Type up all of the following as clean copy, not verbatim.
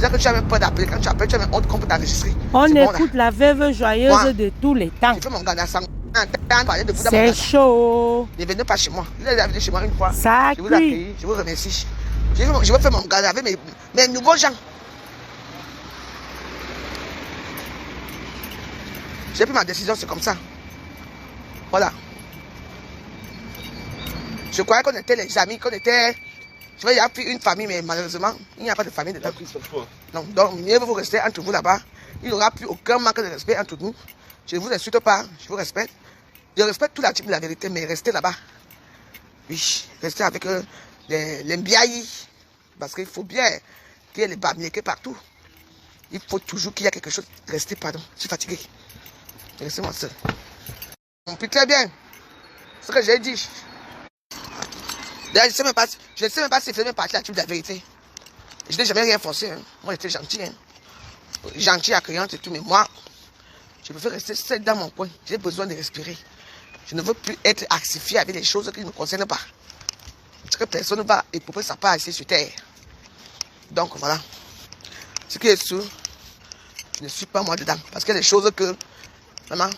C'est-à-dire que tu as même peur d'appeler. Quand tu appelles, tu as même honte qu'on peut t'enregistrer. On écoute la veuve joyeuse Moi, de tous les temps. Je fais mon gars sang. C'est chaud. Ne venez pas chez moi. Il est venu chez moi une fois. Ça Je vous accueille, je vous remercie. Je vais faire mon gars avec mes nouveaux gens. J'ai pris ma décision, c'est comme ça. Voilà. Je croyais qu'on était les amis, qu'on était... Je vais y avoir une famille, mais malheureusement, il n'y a pas de famille dedans. Non, donc, mieux vous restez entre vous là-bas. Il n'y aura plus aucun manque de respect entre nous. Je ne vous insulte pas, je vous respecte. Je respecte tout la type de la vérité, mais restez là-bas. Oui, restez avec les mbiaïs. Parce qu'il faut bien qu'il y ait les bamniékés partout. Il faut toujours qu'il y ait quelque chose. Restez, pardon, je suis fatigué. Laissez-moi seul. On prie très bien. Ce que j'ai dit. D'ailleurs, je ne sais même pas si c'est même partie la type de la vérité. Je n'ai jamais rien forcé. Hein. Moi, j'étais gentil. Hein. Gentil, accueillante et tout. Mais moi, je préfère rester seul dans mon coin. J'ai besoin de respirer. Je ne veux plus être axifié avec des choses qui ne me concernent pas. Parce que personne ne va éprouver sa part ici sur terre. Donc, voilà. Ce qui est sûr, je ne suis pas moi dedans. Parce qu'il y a des choses que... Maman,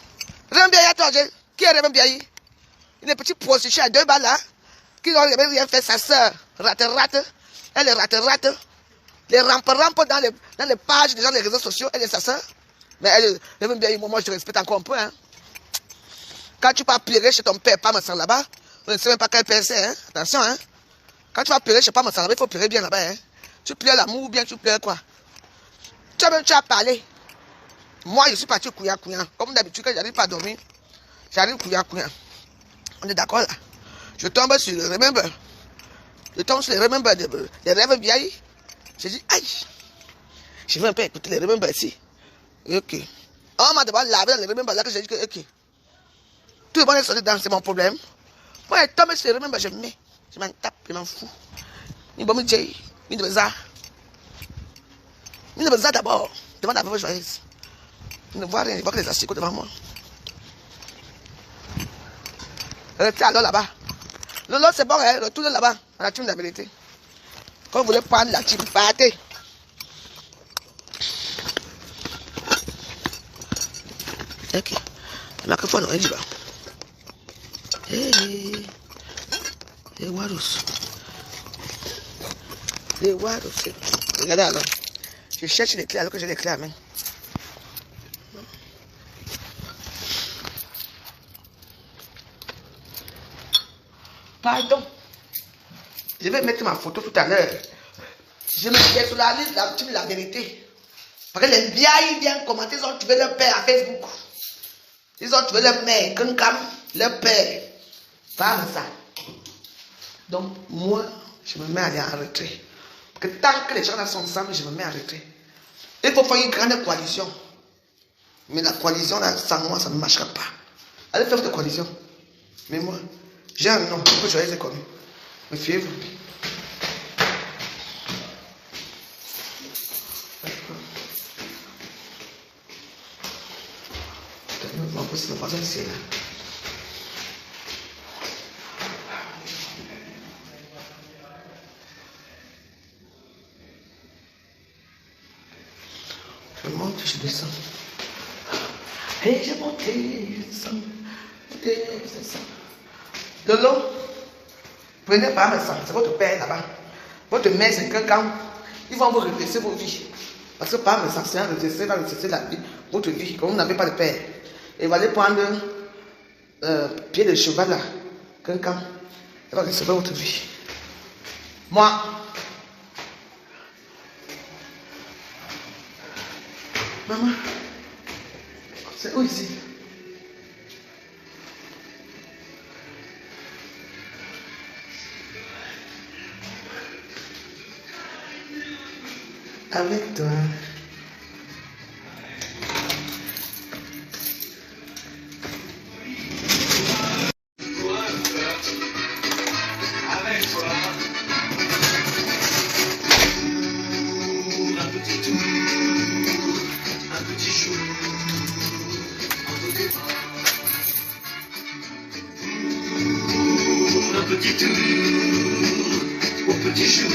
Rembiaï a tordu. Qui est Rembiaï? Une petite prostituée à 2 balles là. Qui n'aurait rien fait, sa soeur. Rate. Elle est rate. Les rampe dans les pages des gens des réseaux sociaux. Elle est sa soeur. Mais elle, Rembiaï, moi je te respecte encore un peu. Hein. Quand tu vas pleurer chez ton père, pas me sans là-bas, on ne sait même pas quel père c'est. Hein. Attention, hein. Quand tu vas pleurer chez pas me sans là-bas, il faut pleurer bien là-bas. Hein. Tu pleures l'amour ou bien tu pleures quoi? Tu as parlé. Moi, je suis parti couillant. Comme d'habitude, quand j'arrive pas à dormir, j'arrive couillant. On est d'accord là? Je tombe sur le remember. Je tombe sur les remember des rêves vieilles. Je dis, aïe. Je vais un peu écouter les remember ici. Ok. On m'a d'abord lavé dans les remember là que j'ai dit que, ok. Tout le monde est sorti dedans, c'est mon problème. Moi, je tombe sur les remember, je mets. Je m'en tape, je m'en fous. Il va me dire, il me ça. Il me ça d'abord. Devant la veuve joyeuse. Il ne voit rien, il voit que les asticots devant moi. Restez alors là-bas. Lolo, c'est bon, hein? Retournez là-bas, à la team de la vérité. Quand vous voulez prendre la team, partez. Ok. La que fois, on dit, bah. Hey, Warus. Regardez alors. Je cherche les clés alors que j'ai les clés à main. Pardon. Je vais mettre ma photo tout à l'heure. Je me suis sur la liste de la vérité. Parce que les biais viennent commenter, ils ont tué leur père à Facebook. Ils ont tué leur mère, leur père. Pas ça. Donc, moi, je me mets à aller en retrait. Parce que tant que les gens là sont ensemble, je me mets en retrait. Il faut faire une grande coalition. Mais la coalition, là, sans moi, ça ne marchera pas. Allez faire votre coalition. Mais moi, j'ai un nom que je les ai connus. Méfiez-vous. On peut se passer ici. Je monte, je descends. Et je monte, je descends. Je descends. Lolo, prenez pas mes sang, c'est votre père là-bas. Votre mère, c'est quelqu'un. Ils vont vous redresser vos vies. Parce que par mes sang, c'est un redresser, va redresser la vie, votre vie, comme vous n'avez pas de père. Et vous allez prendre pied de cheval là, quelqu'un. Il va recevoir votre vie. Moi, maman, c'est où ici? Avec toi. Petit tour, au petit jour,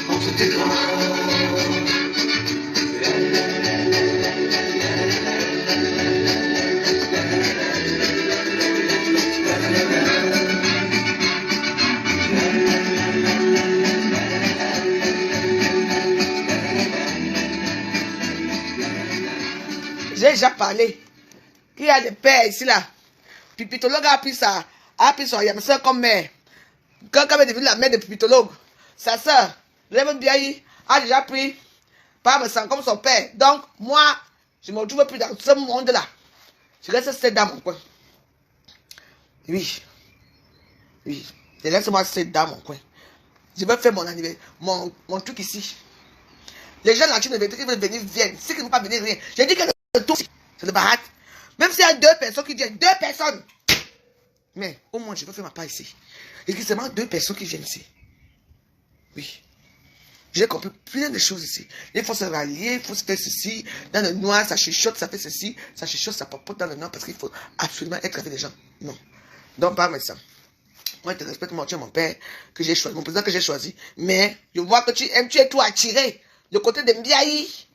entre tes bras. déjà parlé. Il y a des pères ici, là. Pipitologue a pris son yamseur comme mère. Quand est devenue la mère de Pipitologue, sa soeur, Reverend Biayi, a déjà pris Parmesan comme son père. Donc, moi, je ne me retrouve plus dans ce monde-là. Je reste seul dans mon coin. Oui. Oui. Je laisse moi seul dans mon coin. Je veux faire mon anniversaire, mon truc ici. Les gens là qui veulent venir, viennent. Ceux qui ne veulent pas venir, rien. J'ai dit que le tout, c'est le barat. Même s'il y a 2 personnes qui viennent, 2 personnes. Mais au moins, je veux faire ma part ici. Et c'est seulement 2 personnes qui viennent ici. Oui. J'ai compris plein de choses ici. Il faut se rallier, il faut se faire ceci. Dans le noir, ça chuchote, ça fait ceci. Ça chuchote, ça papote dans le noir parce qu'il faut absolument être avec les gens. Non. Donc, pas mais ça. Moi, je te respecte, moi, tu es mon père que j'ai choisi, mon président que j'ai choisi. Mais je vois que tu aimes, tu es tout attiré. Le côté de Mbiayi,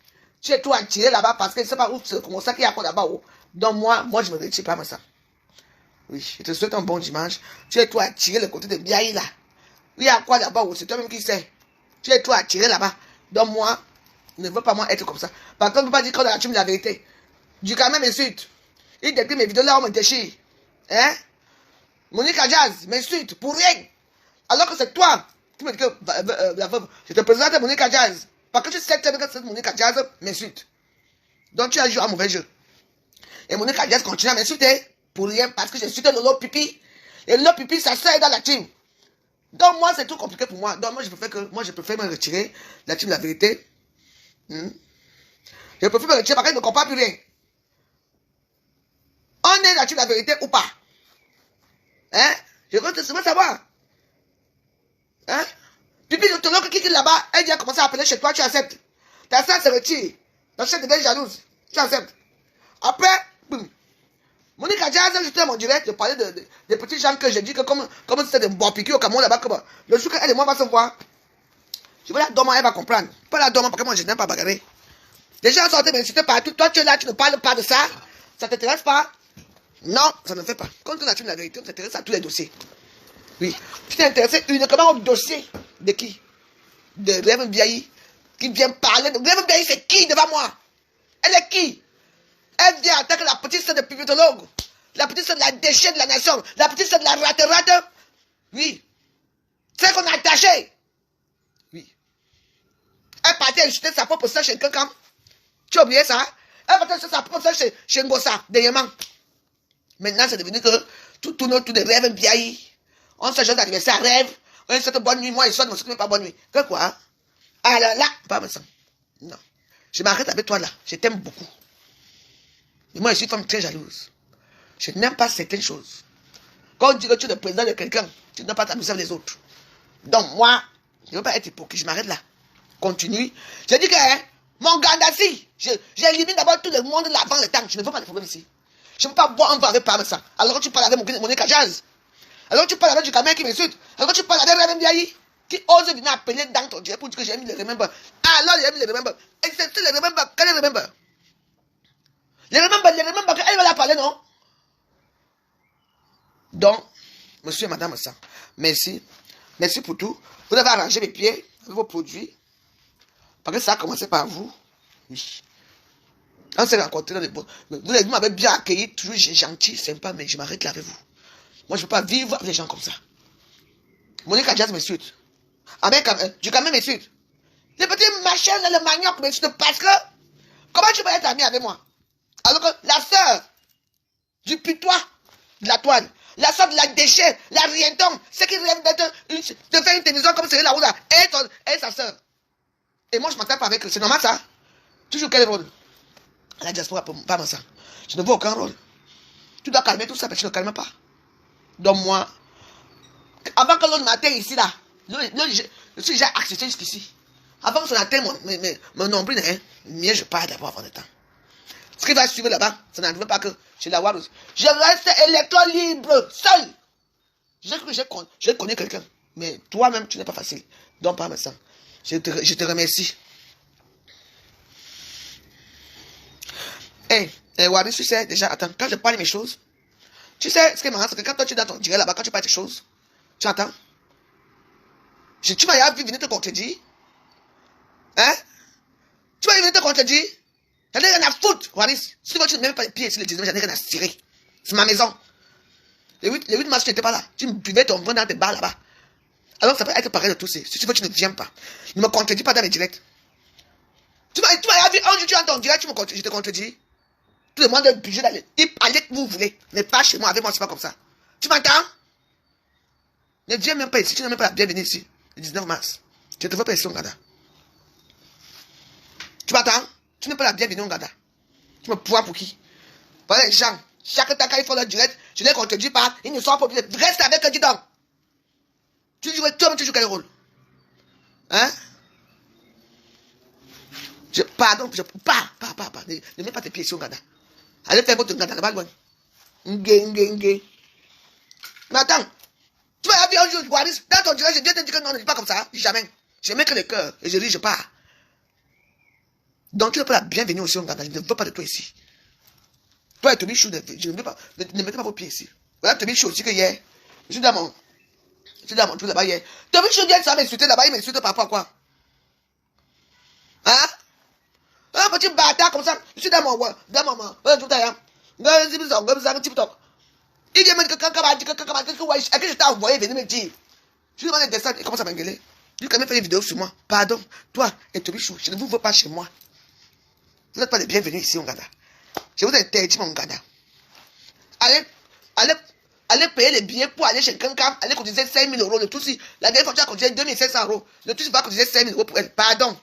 tu es tout attiré là-bas parce que je ne sais pas où c'est comme ça qu'il y a quoi là-bas. Donc, moi, je me retire pas, mais ça. Oui, je te souhaite un bon dimanche. Tu es tout attiré le côté de Mbiayi là. Il y a quoi là-bas, c'est toi-même qui sais. Tu es tout attiré là-bas. Donc, moi, je ne veux pas moi être comme ça. Par contre, je ne peux pas dire qu'on a la vérité. Du quand même m'insulte. Il décrit mes vidéos là, on me déchire. Hein? Monique Jazz m'insulte pour rien. Alors que c'est toi qui me dis que la veuve, je te présente Monique Jazz. Parce que tu sais que cette Monique Jazz m'insulte. Donc tu as joué un mauvais jeu. Et Monique Jazz continue à m'insulter pour rien parce que j'insulte Lolo Pipi. Et Lolo Pipi, ça sert dans la team. Donc moi, c'est tout compliqué pour moi. Donc moi, je préfère me retirer la team de la vérité. Je préfère me retirer parce que je ne comprends plus rien. On est la team de la vérité ou pas? Hein? Je veux savoir. Hein? Pipi de Tolo qui est là-bas, elle vient commencer à appeler chez toi, tu acceptes. Ta soeur se retire. Ta soeur devient jalouse. Tu acceptes. Après, boum. Monique Jazz, j'étais à mon direct, je parlais des petits gens que j'ai dit que comme c'était des bons piquets au Cameroun là-bas, le jour qu'elle et moi va se voir, je vais la dormir, elle va comprendre. Pas la dormir parce que moi je n'aime pas bagarrer. Les gens sont en train de m'insulter partout. Toi tu es là, tu ne parles pas de ça. Ça t'intéresse pas? Non, ça ne fait pas. Quand on a la vérité, on s'intéresse à tous les dossiers. Oui. Tu t'es intéressé uniquement au dossier de qui? De Reverend Biayi, qui vient parler de Reverend Biayi, c'est qui devant moi? Elle est qui? Elle vient attaquer la petite sœur de Pipitologue, la petite sœur de la déchet de la nation, la petite sœur de la rate-rate. Oui. C'est qu'on a attaché. Oui. Elle partait insulter sa propre sœur chez quelqu'un. Tu as oublié ça? Elle partait insulter sa propre sœur chez Ngossa, dernièrement. Maintenant, c'est devenu que tout tourne autour de Reverend Biayi. On se joue d'anniversaire à rêve. On se souhaite bonne nuit. Moi, je ne me souhaite pas bonne nuit. Que quoi? Alors là, pas me sens. Non. Je m'arrête avec toi là. Je t'aime beaucoup. Mais moi, je suis une femme très jalouse. Je n'aime pas certaines choses. Quand on dit que tu es le président de quelqu'un, tu n'as pas t'amuser les autres. Donc, moi, je ne veux pas être hypocrite. Je m'arrête là. Continue. Je dis que mon Gandassi, j'élimine d'abord tout le monde là avant le temps. Je ne veux pas de problème ici. Je ne veux pas boire un verre avec Parmesan. Alors que tu parles avec Monique Jazz. Alors que tu parles avec du caméra qui m'insulte. Alors que tu parles avec Reverend Biayi qui ose venir appeler dans ton direct pour dire que j'ai mis les remember. Alors j'ai mis les remember. Et c'est les remember. Quel est les remember? Les remember, elle va la parler, non? Donc, monsieur et madame ça, merci. Merci pour tout. Vous avez arrangé mes pieds avec vos produits. Parce que ça a commencé par vous. Oui. On s'est rencontrés dans les bons. Vous m'avez bien accueilli, toujours gentil, sympa, mais je m'arrête là avec vous. Moi, je ne peux pas vivre avec les gens comme ça. Monique Jazz m'insulte. Avec du quand même m'insulte. Les petits machins, le manioc m'insulte parce que comment tu peux être ami avec moi? Alors que la sœur du putois de la toile, la sœur de la déchet, la rienton, ceux qui rêvent de faire une télévision comme Cyril Laouda, et sa sœur. Et moi, je ne m'entends pas avec eux. C'est normal ça? Toujours quel rôle? À la diaspora, pas ça. Je ne vois aucun rôle. Tu dois calmer tout ça, mais tu ne calmes pas. Donc moi, avant que l'on m'atteigne ici, là, je suis déjà accepté jusqu'ici. Avant que l'on atteigne mon nombril, mieux je pars d'abord avant le temps. Ce qui va suivre là-bas, ça n'arrive pas que chez la Warus. Je reste électron libre, seul. Je cru que je connais quelqu'un. Mais toi-même, tu n'es pas facile. Donc, pas ça. Je te remercie. Warus, tu sais, déjà, attends, quand je parle de mes choses, tu sais, ce qui est marrant, c'est que quand toi tu es dans ton direct là-bas, quand tu parles de choses, tu entends? Tu vas y venir te contredire. Hein? Tu vas y venir te contredire. J'en ai rien à foutre, Waris. Si tu ne mets même pas les pieds ici le 19, j'en ai rien à cirer. C'est ma maison. Le 8 mars, tu n'étais pas là. Tu me buvais ton vin dans tes bars là-bas. Alors ça peut être pareil de tous ces. Si tu veux, tu ne viens pas. Ne me contredis pas dans mes directs. Tu m'as vu un jour, tu entends en direct, je te contredis. Tout le monde est obligé d'aller. Allez que vous voulez. Mais pas chez moi, avec moi, c'est pas comme ça. Tu m'entends? Ne viens même pas ici. Tu n'as même pas la bienvenue ici. Le 19 mars. Je te veux pas ici, Ngada. Tu m'entends? Tu n'es pas la bienvenue, Ngada. Tu me pourras pour qui? Voilà les gens. Chaque temps quand ils font leur direct, je ne les contredis pas. Ils ne sont pas obligés. Reste avec eux, dis donc. Tu joues quel rôle? Hein? Pardon, pas. Ne mets pas tes pieds sur Ngada. Allez faire votre Ngada là-bas loin. Mais attends. Tu vas avoir un jour, Waris, dans ton direct, je viens te dire que non, ne dis pas comme ça. Jamais. Je mets que le cœur et je ris, je pars. Donc tu n'es pas la bienvenue aussi, Ngada. Je ne veux pas de toi ici. Toi et Toby Chou, je ne veux pas. Ne mettez pas vos pieds ici. Voilà Toby Chou aussi que hier. Je suis dans mon truc là-bas hier. Toby Chou vient de ça m'insulter là-bas, il m'insulte par rapport à quoi? Hein? Un petit bâtard comme ça. Je suis dans mon tout à l'heure. Il vient me dire que je t'ai envoyé venir me dire. Je lui demande des dessins, il commence à m'engueuler. Il a quand même fait une vidéo sur moi. Pardon, toi et Toby Chou, je ne vous veux pas chez moi. Vous n'êtes pas les bienvenus ici, Ngada. Je vous interdis, mon Ngada. Allez payer les billets pour aller chez quelqu'un, allez cotiser 5 000 euros. Le tout si, la dernière fois tu as cotisé 2 500 euros. Le tout si va cotiser 5 000 euros pour elle. Pardon.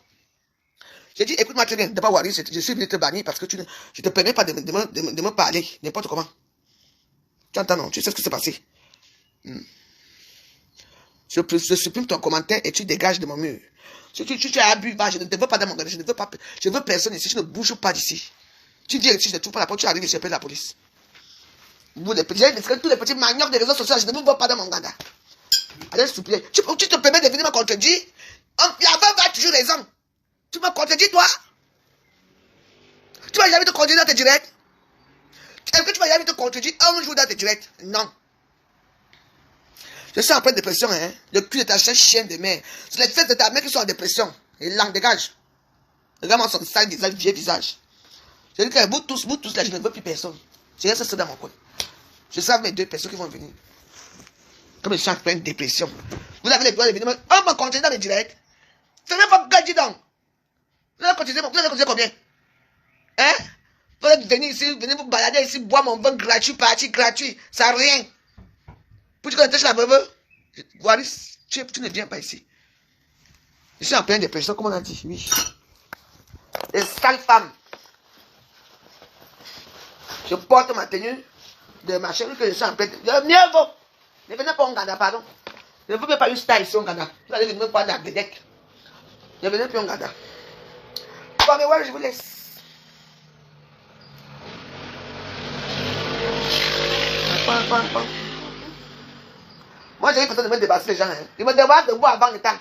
J'ai dit, écoute-moi très bien, d'abord Waris, je suis venu te bannir parce que je ne te permets pas de me parler, n'importe comment. Tu entends, non? Tu sais ce qui s'est passé. Je supprime ton commentaire et tu dégages de mon mur. Si tu as bu, je ne te veux pas dans mon gars, je ne veux personne ici, je ne bouge pas d'ici. Tu dis ici, je ne trouve pas la porte, tu arrives et j'appelle la police. Vous les petits, tous les petits maniocs des réseaux sociaux, je ne vous veux pas dans mon gars. Allez, s'il te plaît. Tu te permets de venir me contredire? La veuve a toujours raison. Tu me contredis, toi? Tu vas jamais te contredire dans tes directs? Est-ce que tu vas jamais te contredire un jour dans tes directs? Non. Je suis en pleine dépression, hein. Le cul de ta chienne de mère. C'est les fesses de ta mère qui sont en dépression. Et là, dégage. Regarde-moi son sale visage, vieux visage. Je dis que vous tous là, je ne veux plus personne. Je reste seul dans mon coin. Je sais mes 2 personnes qui vont venir. Comme je suis en pleine dépression. Vous avez les droits de venir. On m'a contredit dans mes directs. C'est même pas gagné donc. Vous avez cotisé combien? Hein? Vous allez venir ici, venez vous balader ici, boire mon vin gratuit, parti gratuit. Ça n'a rien. Pour que tu connaisses la veuve, Waris, tu ne viens pas ici. Je suis en pleine dépression, comme on a dit. Oui. Les sales femmes. Je porte ma tenue de ma chérie que je suis en pleine dépression. Mieux vaut. Ne venez pas en Ghana, pardon. Ne venez pas une star ici en Ghana. Vous allez venir prendre la bédec. Ne venez plus en Ghana. Bon, mais ouais, je vous laisse. Moi, j'ai personne de me dépasser les gens. Hein. Ils me dépassent de vous avant le temps.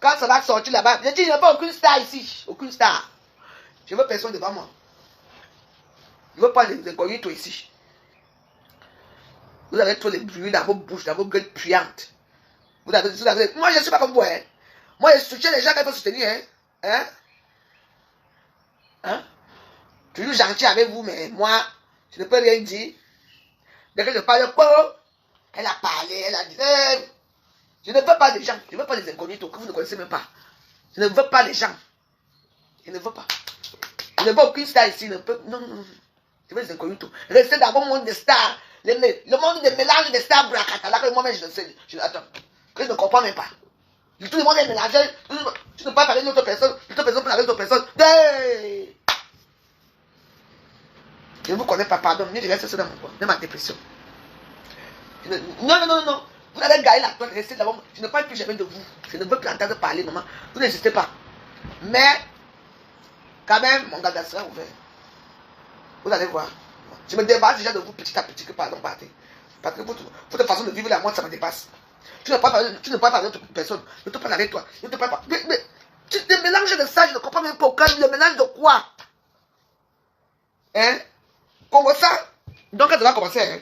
Quand ça va sortir là-bas, je dis, je n'ai pas aucune star ici. Aucune star. Je veux personne devant moi. Je ne veux pas les inconnus ici. Vous avez trop les bruits dans vos bouches, dans vos gueules puantes. Moi, je ne suis pas comme vous. Hein. Moi, je soutiens les gens qu'il faut soutenir. Hein? Hein? Toujours gentil avec vous, mais moi, je ne peux rien dire. Dès que je parle, elle a parlé, elle a dit. Je ne veux pas les gens, je ne veux pas les inconnus que vous ne connaissez même pas. Je ne veux pas les gens. Je ne veux pas. Je ne veux aucune star ici. Non. Je veux les inconnus tout. Restez dans mon monde de stars. Le monde de mélange de stars bracata. Que moi-même je ne sais. Attends. Que je ne comprends même pas. Tout le monde est mélangé. Tu ne peux pas parler d'une autre personne. L'autre personne parle avec d'autres personnes. Hey! Je ne vous connais pas, pardon. Je reste ça dans mon coin. Dans ma dépression. Non. Vous avez gagné la toile. Restez là-bas. Je ne parle plus jamais de vous. Je ne veux plus entendre parler, maman. Vous n'existez pas. Mais, quand même, mon gars sera ouvert. Vous allez voir. Je me débarrasse déjà de vous petit à petit. Pardon, partez. Parce que votre façon de vivre la mort, ça me dépasse. Tu ne peux pas parler d'autre personne. Je ne te parle avec toi. Je ne te parle pas. Mais tu te mélanges de ça, je ne comprends même pas aucun. Le mélange de quoi? Hein? Comme ça? Donc, elle va commencer. Hein?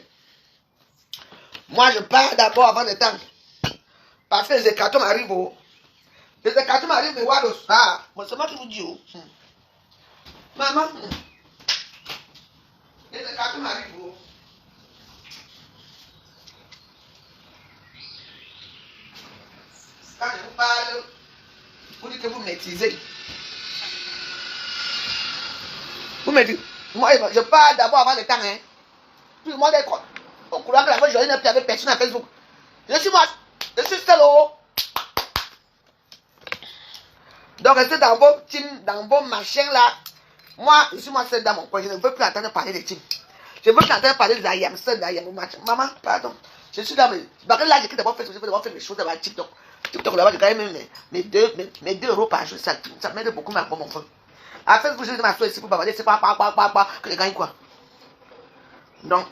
Moi, je pars d'abord avant le temps. Parce que les hécatombes arrivent. Oh. Les hécatombes arrivent, mais Waros. Ah, moi, c'est moi qui vous dis. Oh. Maman. Et le carton m'arrive. Quand je vous parle, vous dites que vous maîtrisez. Vous me dites, moi je parle d'abord avant le temps. Hein. Tout le monde est au courant que la fois je n'ai plus avec personne à Facebook. Je suis moi, je suis seul. Donc restez dans vos teams, dans vos machins là. Moi, je suis moi seul dans mon coin. Je ne veux plus entendre parler des teams. Je veux plus entendre parler des ayams seuls, d'ayams machin. Maman, pardon. Je suis dans mes. Parce que là, j'écris d'abord Facebook, je vais d'abord faire des choses dans TikTok. TikTok là-bas, j'ai quand même mes 2 € par jour. Ça m'aide beaucoup pour mon frère. À Facebook, je vais m'asseoir ici pour bavarder. C'est pas que je gagne quoi. Donc,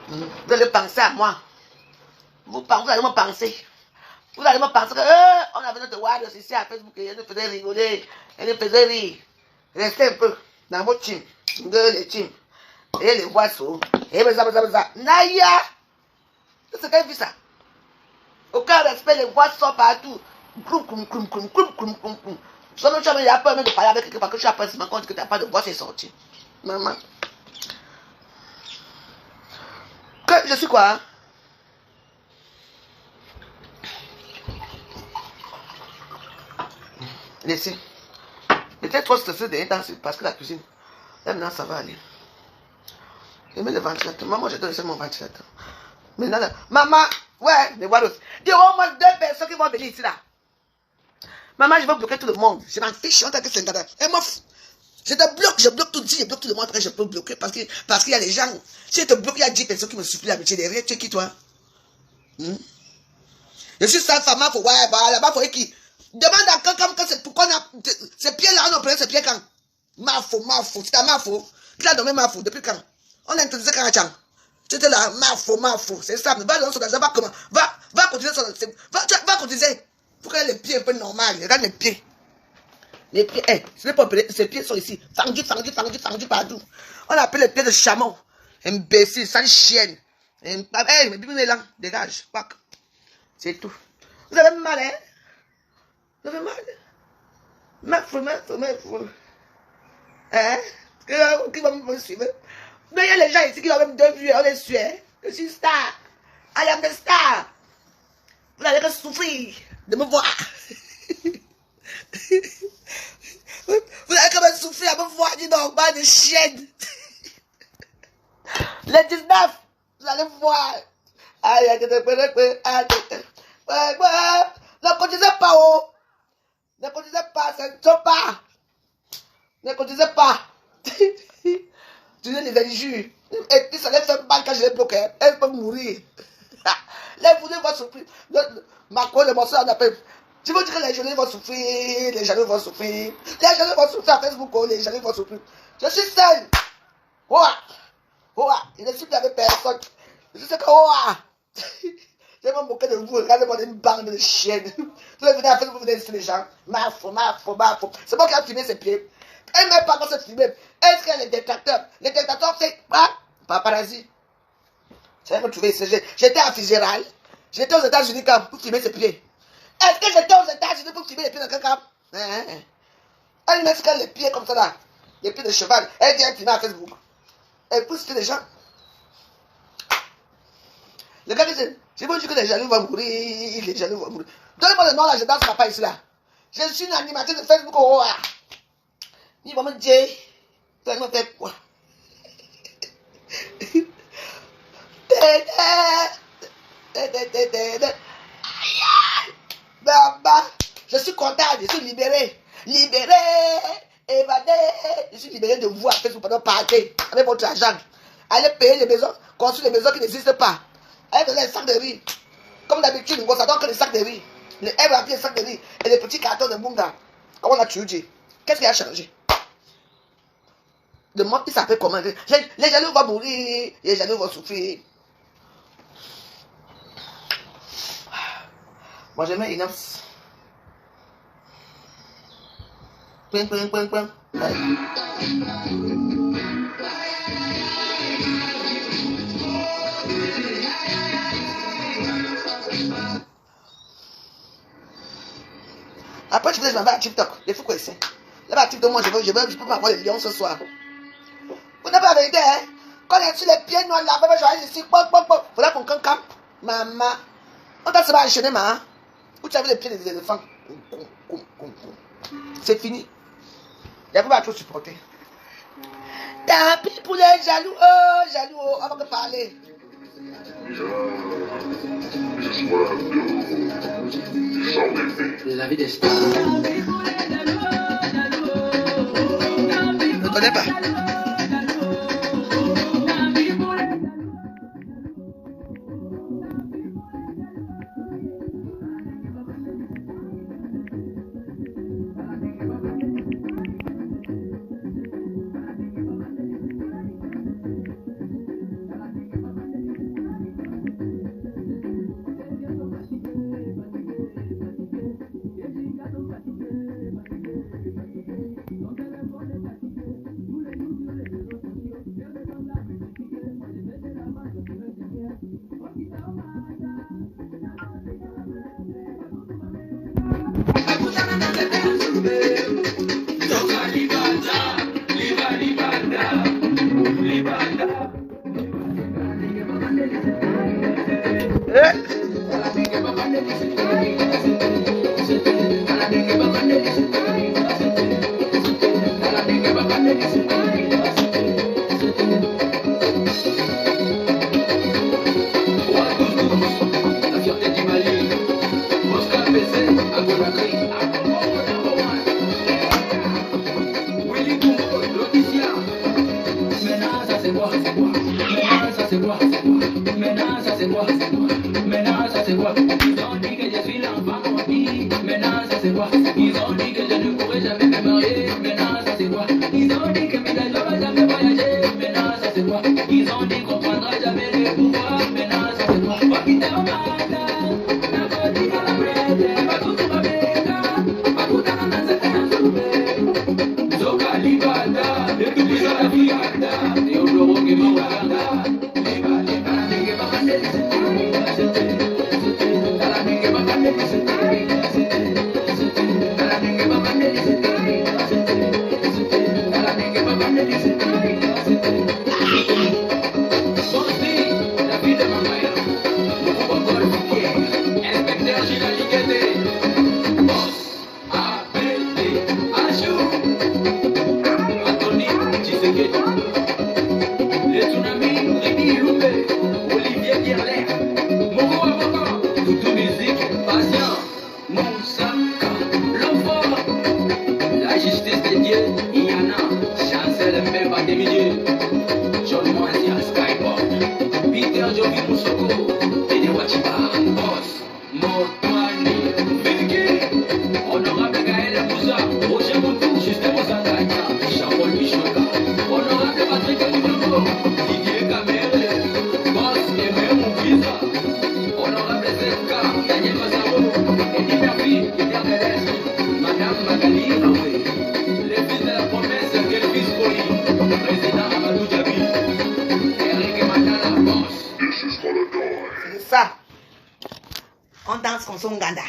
vous allez penser à moi. Vous allez me penser. Vous allez me penser que on avait notre Warriors ici à Facebook et elle nous faisait rigoler, elle nous faisait rire. Restez un peu dans votre team, les teams, et les oiseaux, et ça. Naya! C'est qu'elle vit ça. Aucun respect, les voix sortent partout. Seulement tu as peur même de parler avec quelqu'un parce que tu as peur, c'est compte que tu n'as pas de voix, c'est sorti. Maman. Que je suis quoi? Hein? Laissez. J'étais trop stressé de temps parce que la cuisine. Là maintenant ça va aller. Je mets le ventilateur. Maman, je dois laisser mon ventilateur. Maintenant, maman, ouais, les Warriors. Il y a au moins 2 personnes qui vont venir ici là. Maman, je vais bloquer tout le monde. Je m'en fiche, on t'a que c'est un et moi, je te bloque, je bloque tout le monde. Après, je peux bloquer parce qu'il y a des gens. Si je te bloque, il y a 10 personnes qui me supplient l'amitié derrière. Tu es qui, toi? Je suis sa femme, faut ouais, bah là-bas, faut qui? Demande à quelqu'un que c'est pourquoi ces pieds-là, on a pris ces pieds quand? Mafo. C'est ta mafo. Qui l'a nommé mafo depuis quand? On a introduit quand Tchang. Tu étais là, mafo. C'est ça. Va dans son va comment? Va continuer son. Va continuer. Pour qu'elle ait les pieds un peu normal. Regarde les pieds. Les pieds, c'est pas ces pieds sont ici. Fangus partout. On appelle les pieds de chameau. Imbécile, sale chienne. Mais bébé là, dégage. C'est tout. Vous avez mal, hein? Vous avez mal? Mafo. Hein? Qui va me suivre? Mais il y a les gens ici qui ont même 2 vues. On est sûr. Je suis star. I am the star. Vous allez que souffrir de me voir. Vous allez quand même souffrir à me voir, dis donc, bande de chiennes. Les 19, vous allez voir. Ne conduisez pas, oh. Ne conduisez pas, ça ne sort pas. Ne conduisez pas. Tu les injures. Et puis ça lève fait mal quand je l'ai bloqué. Elle peut mourir. Les journées vont souffrir. Macron, le morceau, on appelle. Tu veux dire que les journées vont souffrir. Les jaloux vont souffrir. Les jaloux vont souffrir à Facebook. Les jaloux vont souffrir. Je suis seul. Je ne suis plus avec personne. Je suis seul. Je vais me moquer de vous. Regardez-moi une bande de chiennes. Vous venez à Facebook, vous venez ici les gens. Mafo. C'est moi qui ai filmé ses pieds. Elle ne met pas quand c'est filmé. Est-ce qu'il y a les détracteurs? Les détracteurs, c'est quoi? Paparazzi. C'est me trouver ici. J'étais à Fitzgerald. J'étais aux États-Unis pour filmer ses pieds. Est-ce que j'étais aux États-Unis pour filmer les pieds de quelqu'un? Elle met les pieds comme ça là. Les pieds de cheval. Elle vient filmer à Facebook. Elle pousse les gens. Le gars dit, je veux dire que les jaloux vont mourir. Les jaloux vont mourir. Donnez-moi le nom là, je danse papa ici là. Je suis une animatrice de Facebook. Il va me dire, tu vas me faire quoi? Je suis content, je suis libéré. Évadé. Je suis libéré de vous à Facebook pendant partir avec votre argent. Allez payer les maisons, construire les maisons qui n'existent pas. Allez donner les sacs de riz. Comme d'habitude, on s'attend que les sacs de riz. Elle va appeler les sacs de riz et les petits cartons de Bunga. Comment on a tué? Qu'est-ce qui a changé? De moi, il s'appelle comment? Les jaloux vont mourir, les jaloux vont souffrir. Moi, je mets Inox. Point. Après, je vais m'en vais à TikTok. Il faut quoi ici? Les bâtiments de moi, je peux pas avoir les lions ce soir. Vous n'avez pas la vérité, hein? Quand on est sur les pieds noirs, la veuve joyeuse ici, voilà qu'on cancam. Maman, on t'a se va enchaîner, maman. Où tu as vu les pieds des éléphants? C'est fini. Il n'y a pas trop supporter. Tant pis pour les jaloux, on va que parler. La vie des stars. Je ne connais pas.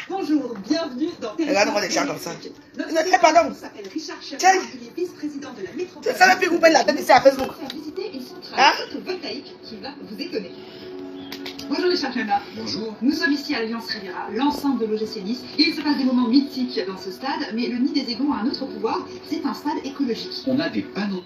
Bonjour, bienvenue dans regarde-moi les gens comme ça. Pardon. s'appelle Richard Chemard, il est vice-président de la métropole. Ça va plus couper la tête ici à Facebook. Faire visiter une centrale photovoltaïque qui va vous étonner. Bonjour Richard Chemard. Bonjour. Nous sommes ici à l'Alliance Riviera, l'enceinte de l'OGC Nice. Il se passe des moments mythiques dans ce stade, mais le nid des égons a un autre pouvoir, c'est un stade écologique. On a des panneaux.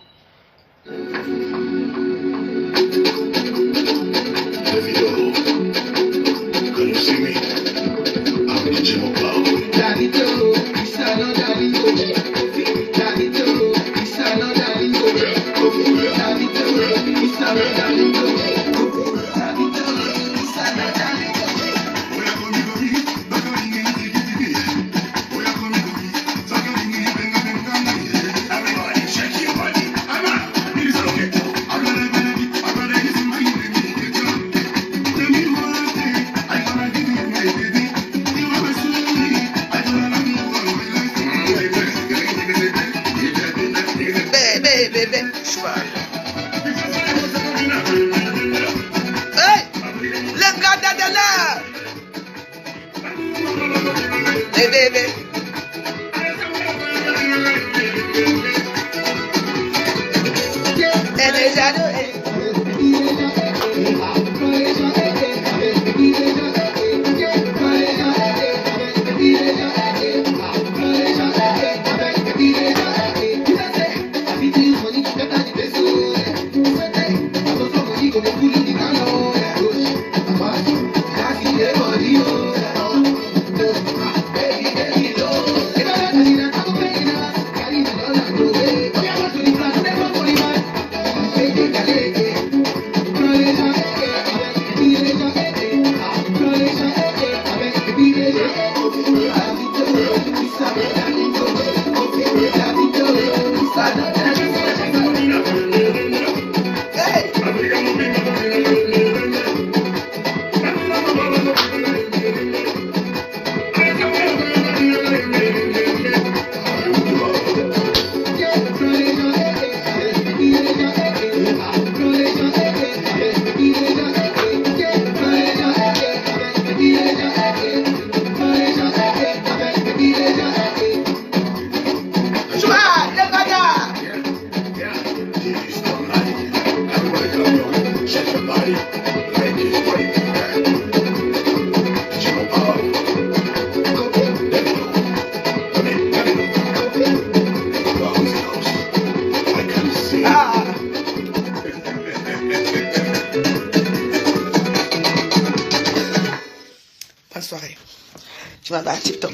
à TikTok.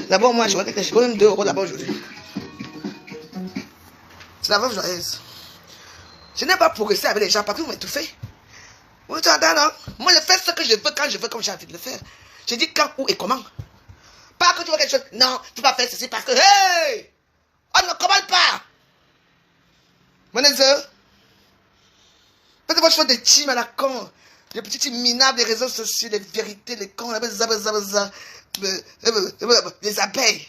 D'abord, moi, je vois que je donne 2 € là-bas aujourd'hui. C'est la veuve joyeuse. Je n'ai pas progressé avec les gens parce que vous m'étouffez. Vous entendez, non? Moi, je fais ce que je veux quand je veux, comme j'ai envie de le faire. Je dis quand, où et comment. Pas que tu vois quelque chose. Non, tu ne peux pas faire ceci parce que, hey! On ne commande pas! Mon Dieu! Faites-moi choix des teams à la con. Les petits minables, les réseaux sociaux, les vérités, les cons, les abeilles.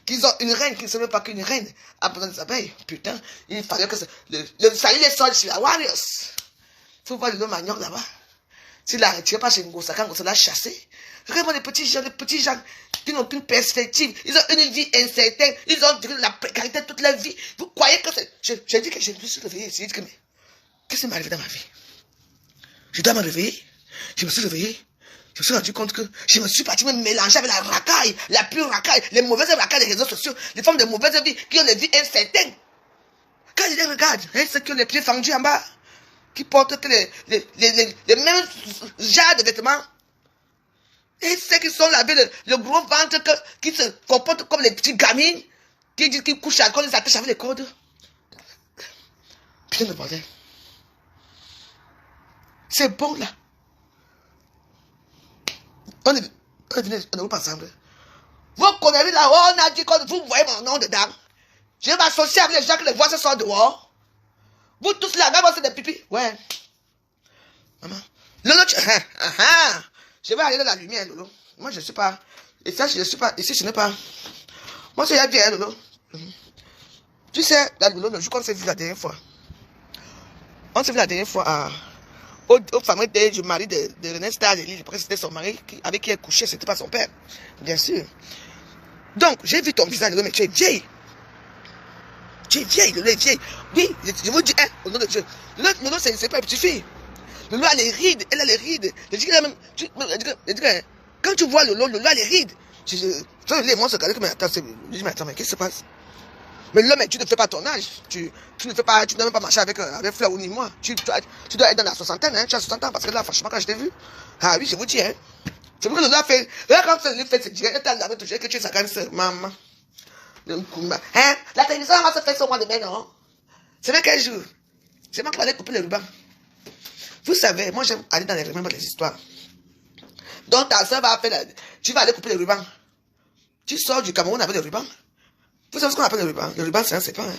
Qu'ils ont une reine qui ne sait même pas qu'une reine a besoin des abeilles. Putain, il fallait que le salut les sols sur la Warriors. Il faut voir le manioc là-bas. S'il l'a retiré pas chez Ngosaka, Ngosaka l'a chassé. Regarde-moi les petits gens qui n'ont aucune perspective. Ils ont une vie incertaine. Ils ont vécu la précarité toute leur vie. Vous croyez que c'est... J'ai dit que je me suis réveillé. J'ai dit que, mais, qu'est-ce qui m'est arrivé dans ma vie? Je dois me réveiller. Je me suis réveillé. Je me suis rendu compte que je me suis parti me mélanger avec la racaille, la pure racaille, les mauvaises racailles des réseaux sociaux, les femmes de mauvaise vie qui ont des vies incertaines. Quand je les regarde, ceux qui ont les pieds fendus en bas, qui portent que les mêmes genres de vêtements, et ceux qui sont là avec le gros ventre qui se comportent comme les petites gamines, qui couchent à l'école, ils s'attachent avec les cordes. Putain de bordel. C'est bon là. On est où ensemble? Vous connaissez là, on a dit que vous voyez mon nom dedans. Je vais m'associer avec les gens qui les voient ce soir dehors. Vous tous là, même c'est des pipis. Ouais. Maman. Lolo, je vais aller dans la lumière, Lolo. Moi, je ne suis pas. Et ça, je ne suis pas. Ici, je n'ai pas. Moi, c'est bien, Lolo. Tu sais, là, Lolo, le jour qu'on s'est vu la dernière fois. On s'est vu la dernière fois au fameux deuil du mari de René Star de Lille. Parce que c'était son mari avec qui elle couchait, c'était pas son père. Bien sûr. Donc, j'ai vu ton visage, Lolo, mais tu es vieille. Tu es vieille, Lolo est vieille. Oui, je vous dis, hein, au nom de Dieu. Lolo, c'est pas une petite fille. Lolo a les rides, elle a les rides. Je dis que quand tu vois Lolo a les rides. Moi, je regarde, mais attends, je dis, mais attends, mais qu'est-ce qui se passe? Mais Lolo, mais tu ne fais pas ton âge. Tu ne fais pas, tu ne dois même pas marcher avec Fleur ou ni moi. Tu dois être dans la soixantaine, hein. Tu as 60 ans, parce que là, franchement, quand je t'ai vu, ah oui, je vous dis, hein. C'est vrai que Lolo a fait, là, quand tu fait, c'est direct, elle t'a touché que tu es sa grande sœur, maman. Hein? La télévision va se faire sur moi demain, non? C'est vrai quel jour? C'est moi qui vais aller couper le ruban. Vous savez, moi j'aime aller dans les rumeurs des histoires. Donc ta soeur va faire tu vas aller couper le ruban. Tu sors du Cameroun avec le ruban. Vous savez ce qu'on appelle le ruban? Le ruban, c'est un serpent. Hein?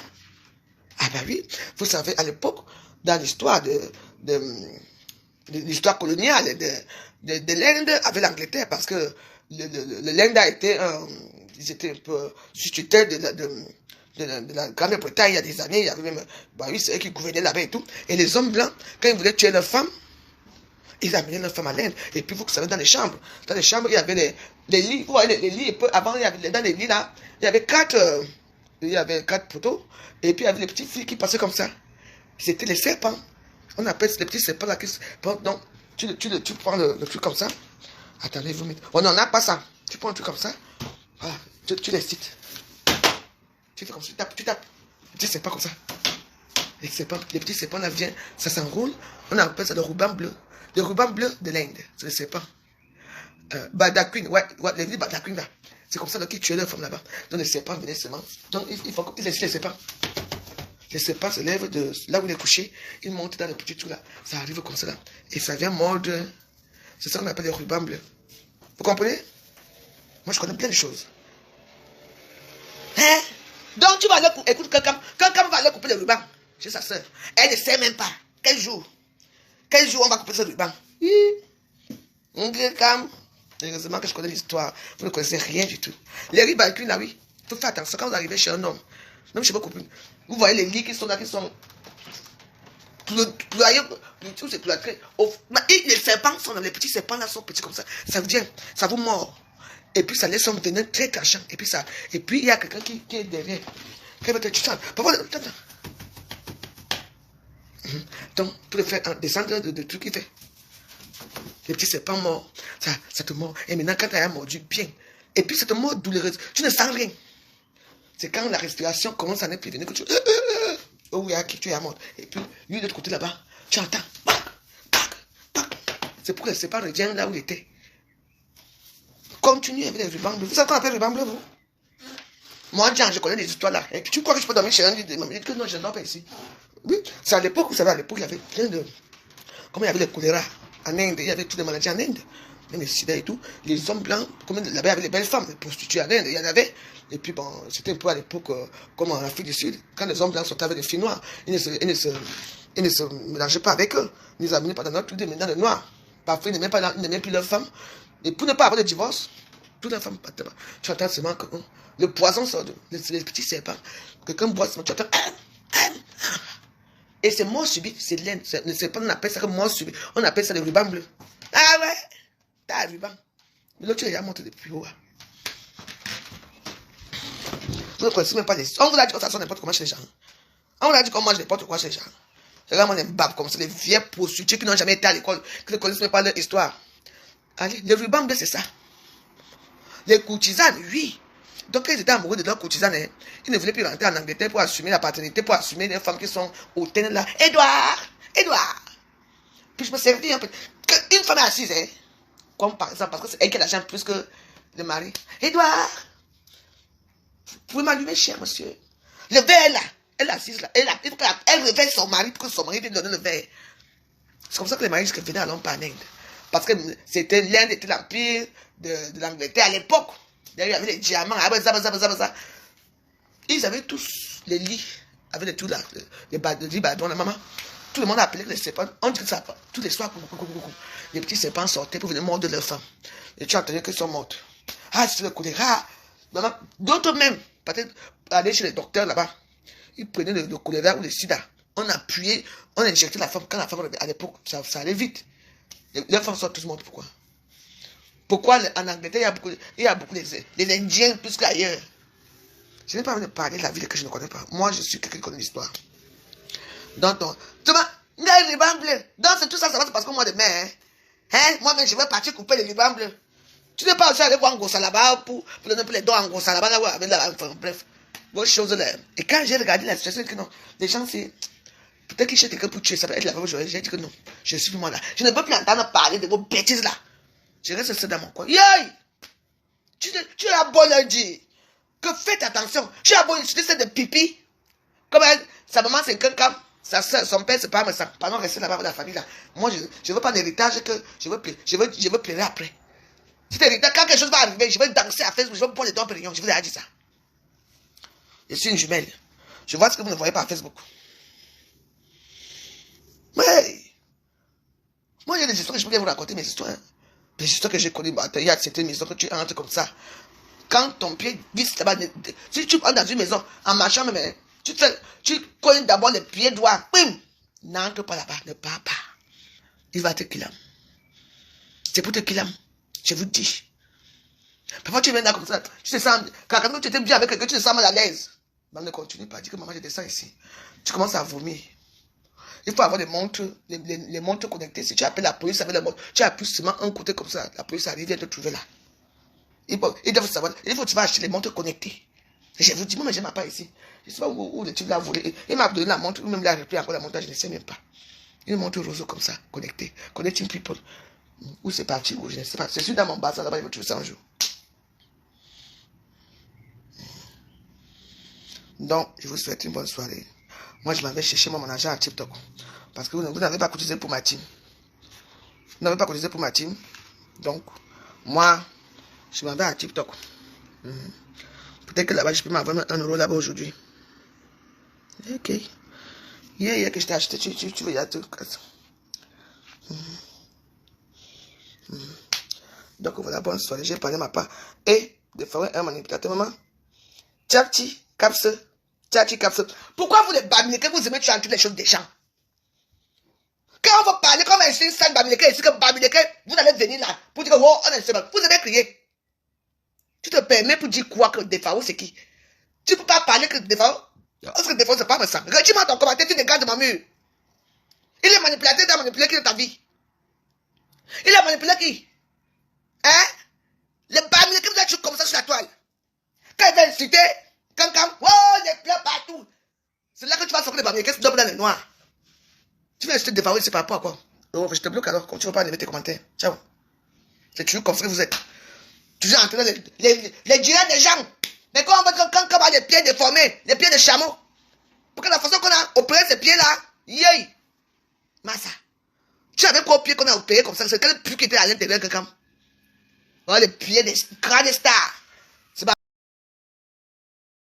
Ah bah oui. Vous savez, à l'époque, dans l'histoire de l'histoire coloniale de l'Inde avec l'Angleterre, parce que l'Inde a été ils étaient un peu sous tutelle de la Grande-Bretagne il y a des années. Il y avait même, bah oui, c'est eux qui gouvernaient là-bas et tout. Et les hommes blancs, quand ils voulaient tuer leurs femmes, ils amenaient leurs femmes à l'Inde. Et puis vous savez, dans les chambres, il y avait les lits. Vous voyez, les lits, avant, il y avait, dans les lits là, il y avait 4 poteaux. Et puis il y avait les petites filles qui passaient comme ça. C'était les serpents. On appelle les petits serpents là. Donc, tu prends le truc comme ça. Attendez, vous mettez. Oh non, on n'a pas ça. Tu prends un truc comme ça. Voilà, tu les cites. Tu fais comme ça, tu tapes. Les petits serpents comme ça. Les petits serpents là viennent, ça s'enroule. On appelle ça le ruban bleu. Le ruban bleu de l'Inde, c'est le serpent. Badakwin, ouais, les villes Badakwin là. C'est comme ça qu'ils tuaient leurs femmes là-bas. Donc les serpents venaient seulement. Donc il faut qu'ils laissent les serpents. Les serpents se lèvent de là où il est couché, ils montent dans le petit trou là. Ça arrive comme ça là. Et ça vient mordre. C'est ça qu'on appelle le ruban bleu. Vous comprenez? Moi je connais plein de choses. Hein? Donc tu vas aller couper, écoute, quelqu'un va aller couper le ruban chez sa soeur. Elle ne sait même pas. Quel jour on va couper ce ruban? Heureusement que je connais l'histoire. Vous ne connaissez rien du tout. Les riz balcunes là, oui. Il faut faire attention quand vous arrivez chez un homme. Non, je ne sais pas couper. Vous voyez les lits qui sont là, qui sont ployés. C'est cloîtré. Les serpents sont dans les petits serpents là, sont petits comme ça. Ça vient, ça vous mord. Et puis ça laisse un venin très cachant. Et puis il y a quelqu'un qui est derrière. Qui va te tuer. Donc, pour le faire descendre de trucs qu'il fait. Les petits serpents morts. Ça te mord. Et maintenant, quand tu as mordu bien. Et puis ça te mord douloureuse. Tu ne sens rien. C'est quand la respiration commence à n'être plus que tu. Oh oui, tu es mort. Et puis, lui de l'autre côté là-bas, tu entends. C'est pour que le serpent revienne là où il était. continuez avec les rubans bleus. Vous savez qu'on appelle ruban bleu, vous? Moi, Jean, je connais des histoires là. Et tu crois que je peux dormir chez un lit de maman? Que non, je ne dors pas ici. Oui, c'est à l'époque, vous savez, à l'époque, il y avait plein de... Comme il y avait le choléra en Inde, il y avait toutes les maladies en Inde. Même les sida et tout. Les hommes blancs, comme là-bas, il y avait les belles femmes, les prostituées en Inde, il y en avait. Et puis bon, c'était un peu à l'époque, comme en Afrique du Sud, quand les hommes blancs sortaient avec des filles noires, ils ne se mélangeaient pas avec eux. Ils les amenaient pas dans notre pays, mais dans le noir. Parfois, ils n'aimaient plus leurs femmes. Et pour ne pas avoir de divorce, toute la femme, tu entends seulement que le poison sort de les petits serpents. Quelqu'un boit, tu entends. Et c'est mort subit, c'est laine. On appelle ça que mort subit. On appelle ça le ruban bleu. Ah ouais, t'as un ruban. Mais l'autre, il a monté depuis haut. Vous ne connaissez même pas les... On vous a dit que ça sonne n'importe comment chez les gens. On vous a dit qu'on mange n'importe quoi chez les gens. Regarde-moi les babes comme ça, les vieilles prostituées qui n'ont jamais été à l'école, qui ne connaissent même pas leur histoire. Allez, le ruban bleu, c'est ça. Les courtisanes, oui. Donc, ils étaient amoureux de leurs courtisanes. Hein. Ils ne voulaient plus rentrer en Angleterre pour assumer la paternité, pour assumer les femmes qui sont hautaines là. Edouard. Puis je me servis un peu. Une femme est assise, hein. Comme par exemple, parce que c'est elle qui a l'argent plus que le mari. Edouard. Vous pouvez m'allumer, cher monsieur. Le verre là. Elle est assise là. Elle réveille son mari pour que son mari vienne donner le verre. C'est comme ça que les maris venaient à l'homme en Inde. Parce que c'était l'Inde était l'empire de l'Angleterre à l'époque. D'ailleurs, il y avait les diamants. Ils avaient tous les lits avec les tout là. Les bâtons, la maman. Tout le monde appelait les serpents. On dit que ça, tous les soirs, les petits serpents sortaient pour venir mordre leurs femmes. Et tu entendais qu'ils sont mortes. Ah, c'est le choléra. D'autres même, peut-être aller chez les docteurs là-bas. Ils prenaient le choléra ou le sida. On appuyait, on injectait la femme. Quand la femme, à l'époque, ça allait vite. Les femmes sont tous mortes. Pourquoi en Angleterre, il y a beaucoup les Indiens plus qu'ailleurs. Je n'ai pas envie de parler de la ville que je ne connais pas. Moi, je suis quelqu'un qui connaît l'histoire. Donc, tu vois, il y a les rubans bleus. Donc, c'est tout ça, ça va se passer au mois de mai. Hein? Moi-même, je vais partir couper les rubans bleus. Tu n'es pas aussi allé voir Angossa là-bas pour donner les dons à Angossa là-bas, bref, vos choses là. Et quand j'ai regardé la situation, que non, les gens, c'est. Peut-être qu'ils cherchent quelqu'un pour tuer, ça peut être la même chose. J'ai dit que non, je suis plus moi là. Je ne veux plus entendre parler de vos bêtises là. Je reste seul dans mon coin. Yaï! Tu as beau leur dire que faites attention. Tu as beau utiliser de pipi. Comme elle, sa maman c'est quelqu'un, sa soeur, son père c'est pas, mais sa parents rester là-bas avec la famille là. Moi je veux pas d'héritage que je veux pleurer après. Si t'héritage, quand quelque chose va arriver, je vais danser à Facebook, je vais prendre les dents périmons, je vous ai dit ça. Je suis une jumelle. Je vois ce que vous ne voyez pas à Facebook. Mais moi, il y a des histoires que je peux bien vous raconter, mes histoires. Des histoires que j'ai connues. Il y a certaines maisons que tu entres comme ça. Quand ton pied glisse là-bas, si tu entres dans une maison, en marchant même, tu connais d'abord les pieds droits. Bim! N'entre pas là-bas, ne pars pas. Il va te killam. C'est pour te killam. Je vous dis. Parfois, tu viens là comme ça. Tu te sens, quand tu étais bien avec quelqu'un, tu te sens mal à l'aise. Maman ne continue pas. Dis que maman, je descends ici. Tu commences à vomir. Il faut avoir des montres, les montres connectées. Si tu appelles la police avec la montre, tu appuies seulement un côté comme ça. La police arrive, vient te trouver là. Ils doivent savoir. Il faut que tu vas acheter les montres connectées. Et je vous dis, moi, mais je n'ai pas ici. Je ne sais pas où le type l'a volé. Il m'a donné la montre, ou même il a repris encore la montre, je ne sais même pas. Une montre roseau comme ça, connectée. Connecting people. Où c'est parti, où je ne sais pas. C'est celui dans mon bazar là-bas, il va trouver ça un jour. Donc, je vous souhaite une bonne soirée. Moi, je m'en vais chercher mon argent à TikTok. Parce que vous n'avez pas cotisé pour ma team. Vous n'avez pas cotisé pour ma team. Donc, moi, je m'en vais à TikTok. Peut-être que là-bas, je peux m'avoir 1 euro là-bas aujourd'hui. Ok. Hier que je t'ai acheté, tu veux y aller tout. Donc, voilà, bonne soirée. J'ai parlé ma part. Et, de faire un manipulateur, maman. Tchati, capsule. Tchati, capsule. Pourquoi vous les babinez vous aimez chanter les choses des gens? Quand on va parler comme un sac babineke, ici que babineke, vous allez venir là pour dire que oh, on est seul. Vous allez crier. Tu te permets pour dire quoi que Defao c'est qui? Tu ne peux pas parler que Defao. Parce que Defao c'est pas me sang. Retire-moi ton commentaire, tu dégages de ma mur. Il est manipulateur, il a manipulé qui dans ta vie? Il a manipulé qui? Hein? Les babineke vous êtes comme ça sur la toile. Quand il va insulter, quand, oh, les pleurs partout. C'est là que tu vas sortir les babineke, tu dors dans le noir. Tu vas essayer de dévaler, c'est par rapport à quoi? Oh, je te bloque alors, quand tu ne vas pas enlever tes commentaires. Ciao. C'est toujours comme ça que vous êtes. Toujours en train de les dirigeants des gens. Mais quand on a des pieds déformés, des pieds de chameau, pour que la façon qu'on a opéré ces pieds-là, yay! Massa. Tu savais quoi aux pieds qu'on a opéré comme ça? C'est quel pied qui était à l'intérieur de quelqu'un? Oh, les pieds des grandes stars.